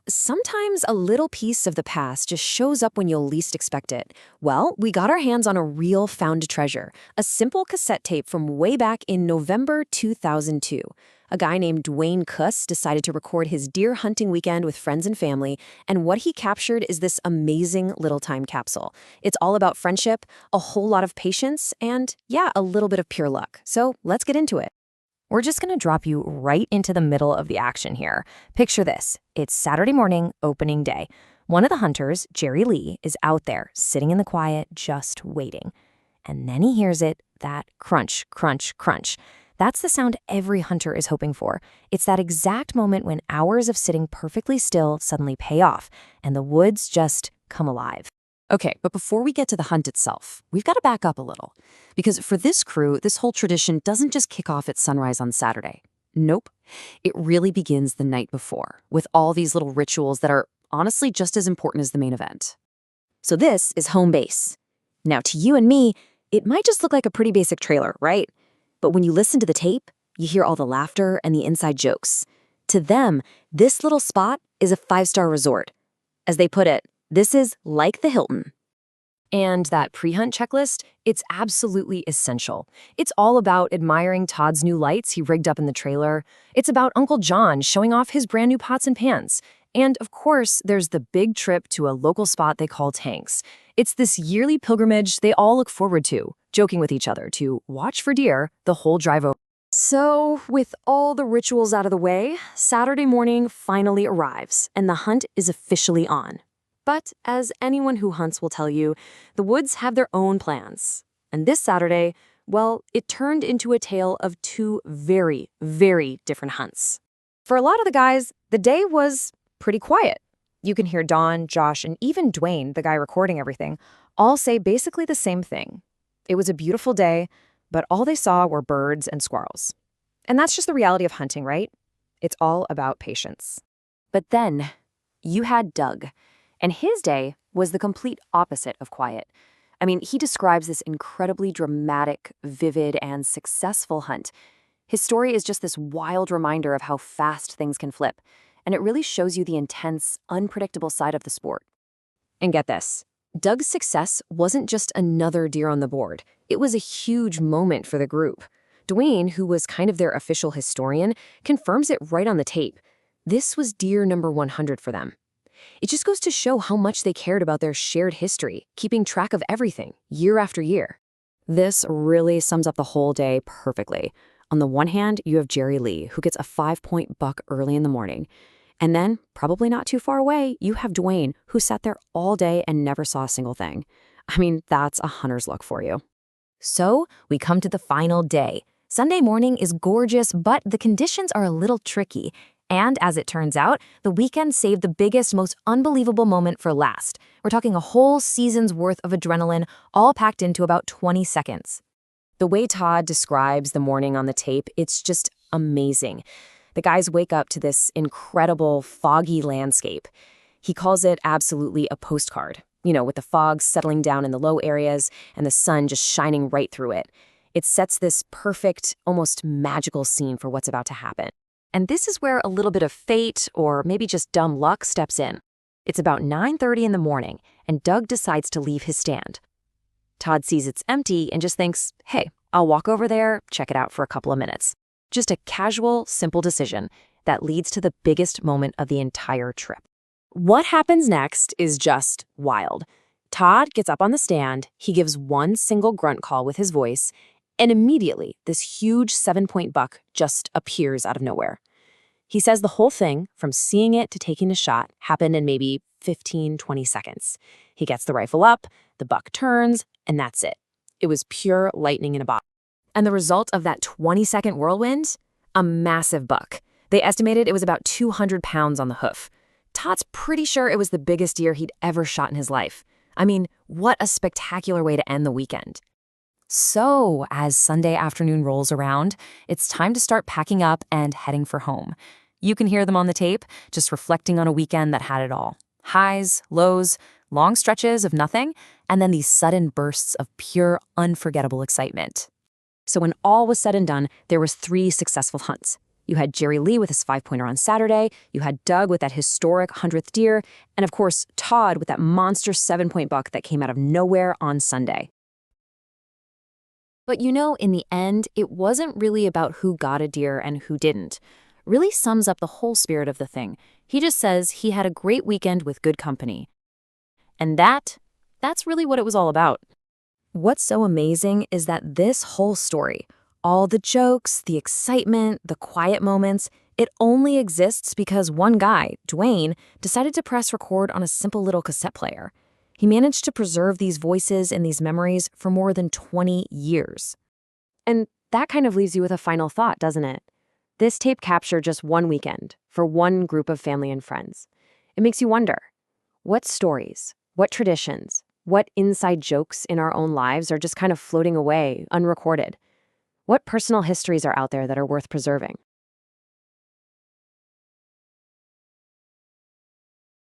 Sometimes a little piece of the past just shows up when you'll least expect it. Well, we got our hands on a real found treasure, a simple cassette tape from way back in November 2002. A guy named Duane decided to record his deer hunting weekend with friends and family, and what he captured is this amazing little time capsule. It's all about friendship, a whole lot of patience, and yeah, a little bit of pure luck. So let's get into it. We're just going to drop you right into the middle of the action here. Picture this. It's Saturday morning, opening day. One of the hunters, Jerry Lee, is out there, sitting in the quiet, just waiting. And then he hears it, that crunch, crunch, crunch. That's the sound every hunter is hoping for. It's that exact moment when hours of sitting perfectly still suddenly pay off, and the woods just come alive. Okay, but before we get to the hunt itself, we've got to back up a little. Because for this crew, this whole tradition doesn't just kick off at sunrise on Saturday. Nope. It really begins the night before, with all these little rituals that are honestly just as important as the main event. So this is home base. Now, to you and me, it might just look like a pretty basic trailer, right? But when you listen to the tape, you hear all the laughter and the inside jokes. To them, this little spot is a 5-star resort. As they put it, this is like the Hilton. And that pre-hunt checklist, it's absolutely essential. It's all about admiring Todd's new lights he rigged up in the trailer. It's about Uncle John showing off his brand new pots and pans. And of course, there's the big trip to a local spot they call Tanks. It's this yearly pilgrimage they all look forward to, joking with each other to watch for deer the whole drive over. So, with all the rituals out of the way, Saturday morning finally arrives, and the hunt is officially on. But as anyone who hunts will tell you, the woods have their own plans. And this Saturday, well, it turned into a tale of two very, very different hunts. For a lot of the guys, the day was pretty quiet. You can hear Don, Josh, and even Duane, the guy recording everything, all say basically the same thing. It was a beautiful day, but all they saw were birds and squirrels. And that's just the reality of hunting, right? It's all about patience. But then you had Doug. And his day was the complete opposite of quiet. I mean, he describes this incredibly dramatic, vivid, and successful hunt. His story is just this wild reminder of how fast things can flip, and it really shows you the intense, unpredictable side of the sport. And get this, Doug's success wasn't just another deer on the board. It was a huge moment for the group. Duane, who was kind of their official historian, confirms it right on the tape. This was deer number 100 for them. It just goes to show how much they cared about their shared history, keeping track of everything, year after year. This really sums up the whole day perfectly. On the one hand, you have Jerry Lee, who gets a 5-point buck early in the morning. And then, probably not too far away, you have Duane, who sat there all day and never saw a single thing. I mean, that's a hunter's luck for you. So, we come to the final day. Sunday morning is gorgeous, but the conditions are a little tricky. And as it turns out, the weekend saved the biggest, most unbelievable moment for last. We're talking a whole season's worth of adrenaline, all packed into about 20 seconds. The way Todd describes the morning on the tape, it's just amazing. The guys wake up to this incredible, foggy landscape. He calls it absolutely a postcard, with the fog settling down in the low areas and the sun just shining right through it. It sets this perfect, almost magical scene for what's about to happen. And this is where a little bit of fate, or maybe just dumb luck, steps in. It's about 9:30 in the morning, and Doug decides to leave his stand. Todd sees it's empty and just thinks, hey, I'll walk over there, check it out for a couple of minutes. Just a casual, simple decision that leads to the biggest moment of the entire trip. What happens next is just wild. Todd gets up on the stand, he gives one single grunt call with his voice, and immediately, this huge 7-point buck just appears out of nowhere. He says the whole thing, from seeing it to taking a shot, happened in maybe 15-20 seconds. He gets the rifle up, the buck turns, and that's it. It was pure lightning in a bottle. And the result of that 20-second whirlwind? A massive buck. They estimated it was about 200 pounds on the hoof. Todd's pretty sure it was the biggest deer he'd ever shot in his life. I mean, what a spectacular way to end the weekend. So, as Sunday afternoon rolls around, it's time to start packing up and heading for home. You can hear them on the tape, just reflecting on a weekend that had it all. Highs, lows, long stretches of nothing, and then these sudden bursts of pure, unforgettable excitement. So when all was said and done, there was 3 successful hunts. You had Jerry Lee with his 5-pointer on Saturday. You had Doug with that historic 100th deer. And of course, Todd with that monster 7-point buck that came out of nowhere on Sunday. But in the end, it wasn't really about who got a deer and who didn't. Really sums up the whole spirit of the thing. He just says he had a great weekend with good company. And that's really what it was all about. What's so amazing is that this whole story, all the jokes, the excitement, the quiet moments, it only exists because one guy, Duane, decided to press record on a simple little cassette player. He managed to preserve these voices and these memories for more than 20 years. And that kind of leaves you with a final thought, doesn't it? This tape captured just one weekend for one group of family and friends. It makes you wonder, what stories, what traditions, what inside jokes in our own lives are just kind of floating away, unrecorded? What personal histories are out there that are worth preserving?